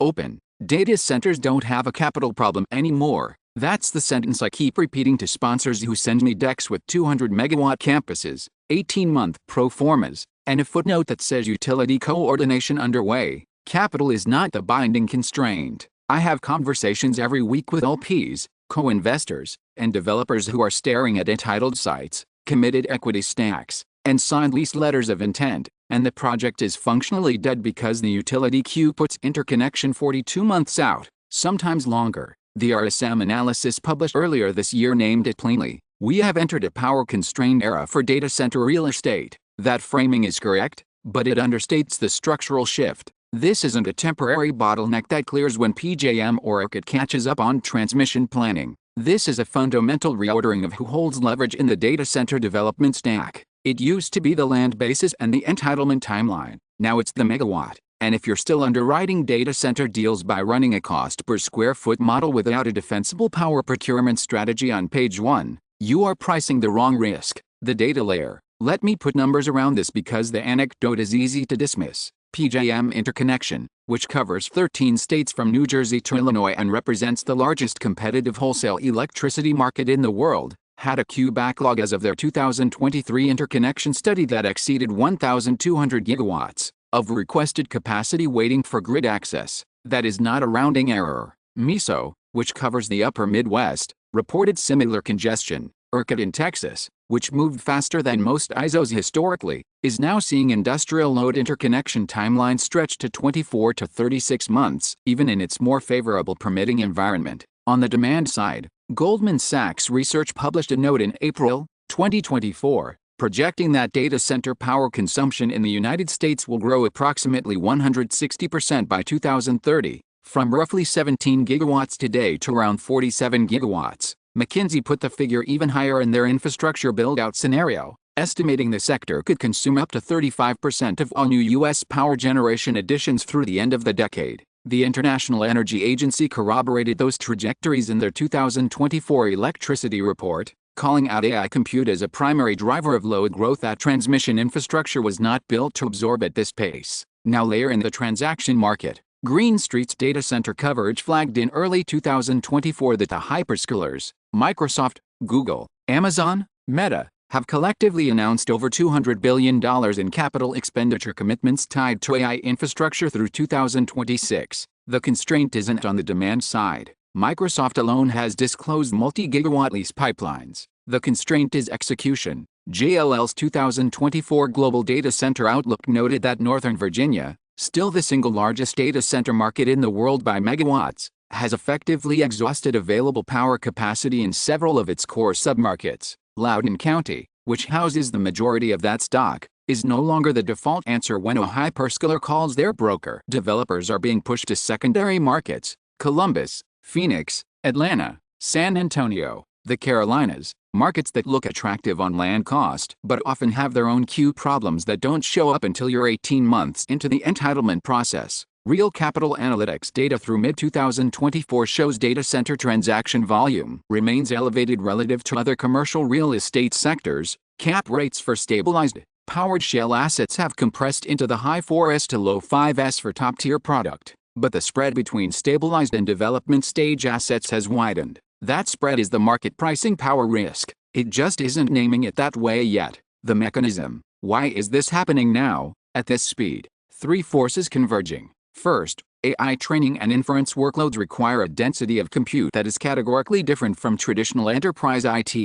Open. Data centers don't have a capital problem anymore. That's the sentence I keep repeating to sponsors who send me decks with 200 megawatt campuses, 18-month pro formas, and a footnote that says utility coordination underway. Capital is not the binding constraint. I have conversations every week with LPs, co-investors, and developers who are staring at entitled sites, committed equity stacks, and signed lease letters of intent, and the project is functionally dead because the utility queue puts interconnection 42 months out, sometimes longer. The RSM analysis published earlier this year named it plainly: we have entered a power-constrained era for data center real estate. That framing is correct, but it understates the structural shift. This isn't a temporary bottleneck that clears when PJM or ERCOT catches up on transmission planning. This is a fundamental reordering of who holds leverage in the data center development stack. It used to be the land basis and the entitlement timeline. Now it's the megawatt. And if you're still underwriting data center deals by running a cost per square foot model without a defensible power procurement strategy on page 1, you are pricing the wrong risk. The data layer. Let me put numbers around this because the anecdote is easy to dismiss. PJM interconnection, which covers 13 states from New Jersey to Illinois and represents the largest competitive wholesale electricity market in the world, had a queue backlog as of their 2023 interconnection study that exceeded 1,200 gigawatts of requested capacity waiting for grid access. That is not a rounding error. MISO, which covers the upper Midwest, reported similar congestion. ERCOT in Texas, which moved faster than most ISOs historically, is now seeing industrial load interconnection timelines stretch to 24 to 36 months, even in its more favorable permitting environment. On the demand side, Goldman Sachs research published a note in April 2024, projecting that data center power consumption in the United States will grow approximately 160% by 2030, from roughly 17 gigawatts today to around 47 gigawatts. McKinsey put the figure even higher in their infrastructure build-out scenario, estimating the sector could consume up to 35% of all new U.S. power generation additions through the end of the decade. The International Energy Agency corroborated those trajectories in their 2024 electricity report, calling out AI compute as a primary driver of load growth that transmission infrastructure was not built to absorb at this pace. Now layer in the transaction market. Green Street's data center coverage flagged in early 2024 that the hyperscalers, Microsoft, Google, Amazon, Meta, have collectively announced over $200 billion in capital expenditure commitments tied to AI infrastructure through 2026. The constraint isn't on the demand side. Microsoft alone has disclosed multi-gigawatt lease pipelines. The constraint is execution. JLL's 2024 Global Data Center Outlook noted that Northern Virginia, still the single largest data center market in the world by megawatts, has effectively exhausted available power capacity in several of its core submarkets. Loudoun County, which houses the majority of that stock, is no longer the default answer when a hyperscaler calls their broker. Developers are being pushed to secondary markets: Columbus, Phoenix, Atlanta, San Antonio, the Carolinas, markets that look attractive on land cost but often have their own queue problems that don't show up until you're 18 months into the entitlement process. Real Capital Analytics data through mid-2024 shows data center transaction volume remains elevated relative to other commercial real estate sectors. Cap rates for stabilized, powered shell assets have compressed into the high 4s to low 5s for top-tier product, but the spread between stabilized and development stage assets has widened. That spread is the market pricing power risk. It just isn't naming it that way yet. The mechanism. Why is this happening now, at this speed? 3 forces converging. First, AI training and inference workloads require a density of compute that is categorically different from traditional enterprise IT.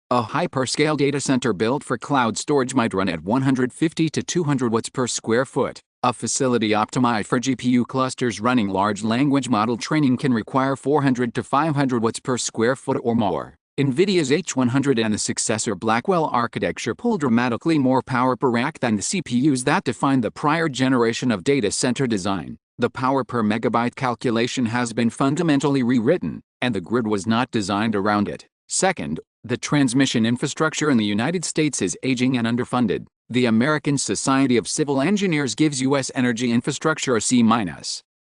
A hyperscale data center built for cloud storage might run at 150 to 200 watts per square foot. A facility optimized for GPU clusters running large language model training can require 400 to 500 watts per square foot or more. NVIDIA's H100 and the successor Blackwell architecture pull dramatically more power per rack than the CPUs that defined the prior generation of data center design. The power per megabyte calculation has been fundamentally rewritten, and the grid was not designed around it. Second, the transmission infrastructure in the United States is aging and underfunded. The American Society of Civil Engineers gives U.S. energy infrastructure a C-.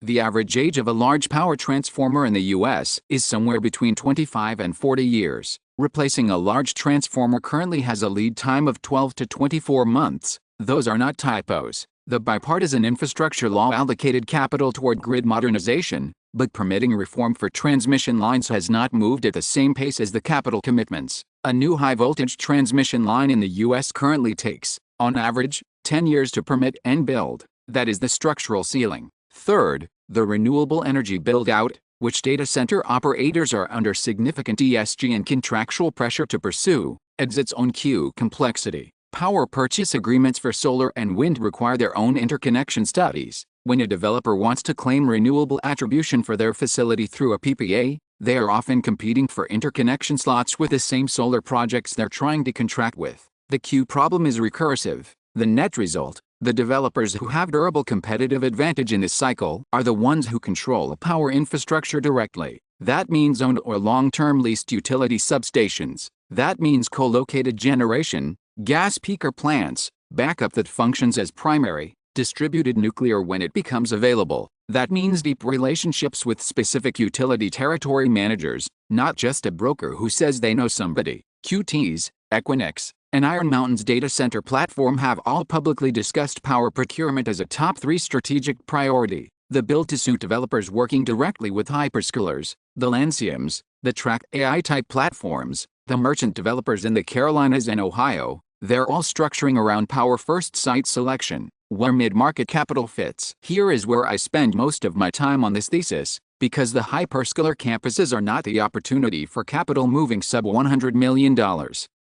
The average age of a large power transformer in the U.S. is somewhere between 25 and 40 years. Replacing a large transformer currently has a lead time of 12 to 24 months. Those are not typos. The bipartisan infrastructure law allocated capital toward grid modernization, but permitting reform for transmission lines has not moved at the same pace as the capital commitments. A new high-voltage transmission line in the U.S. currently takes, on average, 10 years to permit and build. That is the structural ceiling. Third, the renewable energy build-out, which data center operators are under significant ESG and contractual pressure to pursue, adds its own queue complexity. Power purchase agreements for solar and wind require their own interconnection studies. When a developer wants to claim renewable attribution for their facility through a PPA, they are often competing for interconnection slots with the same solar projects they're trying to contract with. The queue problem is recursive. The net result, the developers who have durable competitive advantage in this cycle are the ones who control the power infrastructure directly. That means owned or long-term leased utility substations. That means co-located generation, gas peaker plants, backup that functions as primary, distributed nuclear when it becomes available. That means deep relationships with specific utility territory managers, not just a broker who says they know somebody. QTs, Equinix, and Iron Mountain's data center platform have all publicly discussed power procurement as a top 3 strategic priority. The build-to-suit developers working directly with hyperscalers, the Lanciums, the Track AI-type platforms, the merchant developers in the Carolinas and Ohio, they're all structuring around power-first site selection, where mid-market capital fits. Here is where I spend most of my time on this thesis, because the hyperscaler campuses are not the opportunity for capital moving sub $100 million.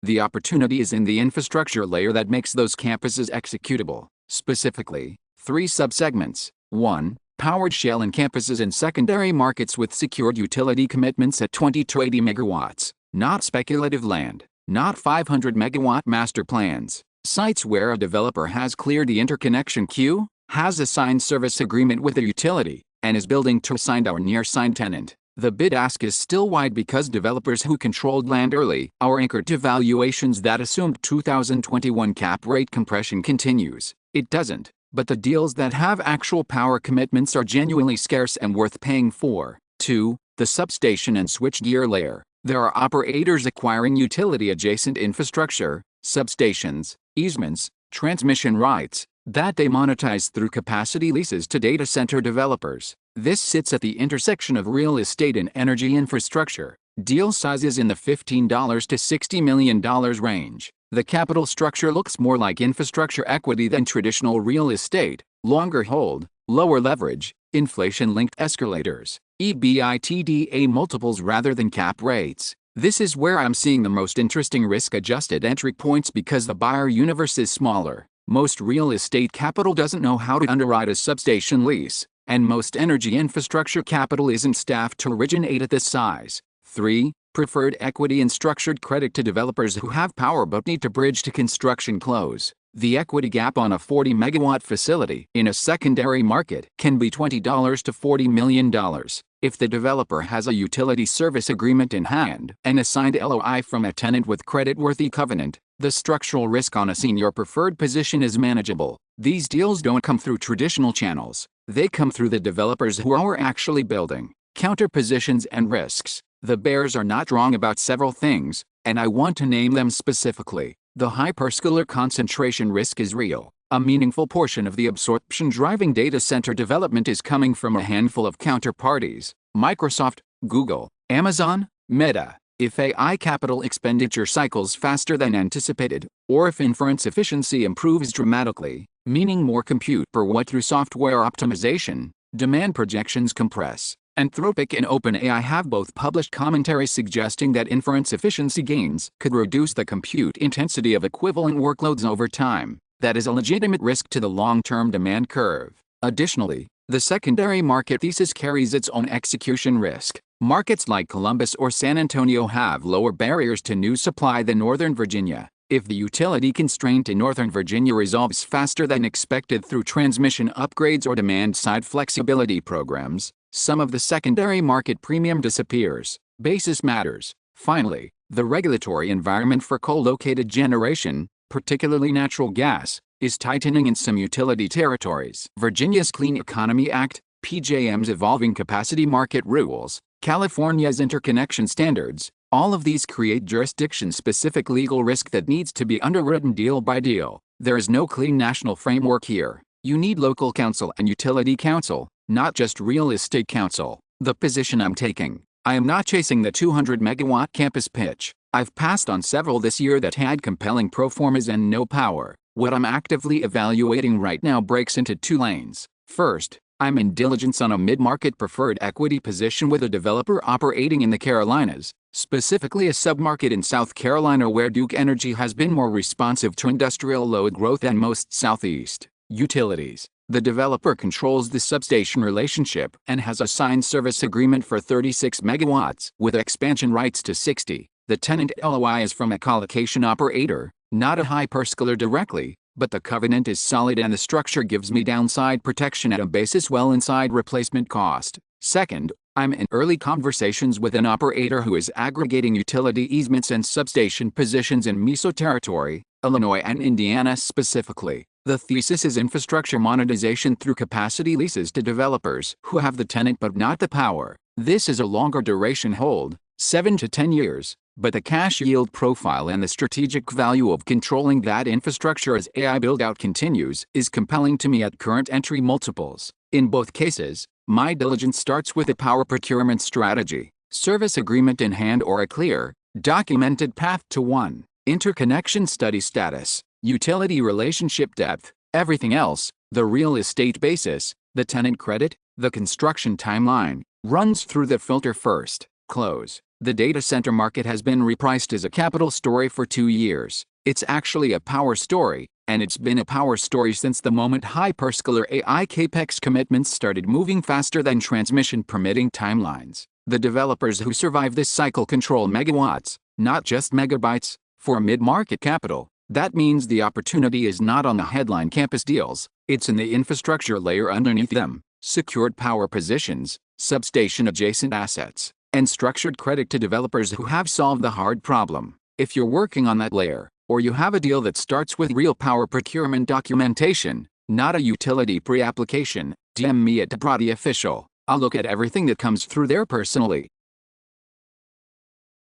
The opportunity is in the infrastructure layer that makes those campuses executable. Specifically, 3 subsegments. 1. Powered shell and campuses in secondary markets with secured utility commitments at 20 to 80 megawatts. Not speculative land. Not 500 megawatt master plans. Sites where a developer has cleared the interconnection queue, has a signed service agreement with the utility, and is building to a signed or near signed tenant. The bid-ask is still wide because developers who controlled land early are anchored to valuations that assumed 2021 cap rate compression continues. It doesn't, but the deals that have actual power commitments are genuinely scarce and worth paying for. 2. The substation and switchgear layer. There are operators acquiring utility-adjacent infrastructure, substations, easements, transmission rights, that they monetize through capacity leases to data center developers. This sits at the intersection of real estate and energy infrastructure. Deal sizes in the $15 to $60 million range. The capital structure looks more like infrastructure equity than traditional real estate, longer hold, lower leverage, inflation-linked escalators, EBITDA multiples rather than cap rates. This is where I'm seeing the most interesting risk-adjusted entry points because the buyer universe is smaller. Most real estate capital doesn't know how to underwrite a substation lease, and most energy infrastructure capital isn't staffed to originate at this size. 3. Preferred equity and structured credit to developers who have power but need to bridge to construction close. The equity gap on a 40 megawatt facility in a secondary market can be $20 to $40 million. If the developer has a utility service agreement in hand and a signed LOI from a tenant with creditworthy covenant, the structural risk on a senior preferred position is manageable. These deals don't come through traditional channels. They come through the developers who are actually building. Counterpositions and risks. The bears are not wrong about several things, and I want to name them specifically. The hyperscaler concentration risk is real. A meaningful portion of the absorption driving data center development is coming from a handful of counterparties: Microsoft, Google, Amazon, Meta. If AI capital expenditure cycles faster than anticipated, or if inference efficiency improves dramatically, meaning more compute per watt through software optimization, demand projections compress. Anthropic and OpenAI have both published commentary suggesting that inference efficiency gains could reduce the compute intensity of equivalent workloads over time. That is a legitimate risk to the long-term demand curve. Additionally, the secondary market thesis carries its own execution risk. Markets like Columbus or San Antonio have lower barriers to new supply than Northern Virginia. If the utility constraint in Northern Virginia resolves faster than expected through transmission upgrades or demand-side flexibility programs, some of the secondary market premium disappears. Basis matters. Finally, the regulatory environment for co-located generation, particularly natural gas, is tightening in some utility territories. Virginia's Clean Economy Act, PJM's evolving capacity market rules, California's interconnection standards, all of these create jurisdiction-specific legal risk that needs to be underwritten deal by deal. There is no clean national framework here. You need local counsel and utility counsel, not just real estate counsel. The position I'm taking: I am not chasing the 200 megawatt campus pitch. I've passed on several this year that had compelling pro formas and no power. What I'm actively evaluating right now breaks into two lanes. First, I'm in diligence on a mid-market preferred equity position with a developer operating in the Carolinas, specifically a submarket in South Carolina where Duke Energy has been more responsive to industrial load growth than most Southeast utilities. The developer controls the substation relationship and has a signed service agreement for 36 megawatts with expansion rights to 60. The tenant LOI is from a colocation operator, not a hyperscaler directly, but the covenant is solid and the structure gives me downside protection at a basis well inside replacement cost. Second, I'm in early conversations with an operator who is aggregating utility easements and substation positions in MISO territory, Illinois and Indiana specifically. The thesis is infrastructure monetization through capacity leases to developers who have the tenant but not the power. This is a longer duration hold, 7 to 10 years, but the cash yield profile and the strategic value of controlling that infrastructure as AI build-out continues is compelling to me at current entry multiples. In both cases, my diligence starts with a power procurement strategy, service agreement in hand or a clear, documented path to one, interconnection study status, utility relationship depth, everything else, the real estate basis, the tenant credit, the construction timeline, runs through the filter first. Close. The data center market has been repriced as a capital story for 2 years. It's actually a power story, and it's been a power story since the moment hyperscaler AI capex commitments started moving faster than transmission permitting timelines. The developers who survive this cycle control megawatts, not just megabytes, for mid-market capital. That means the opportunity is not on the headline campus deals, it's in the infrastructure layer underneath them, secured power positions, substation adjacent assets, and structured credit to developers who have solved the hard problem. If you're working on that layer, or you have a deal that starts with real power procurement documentation, not a utility pre-application, DM me at DeBrody Official. I'll look at everything that comes through there personally.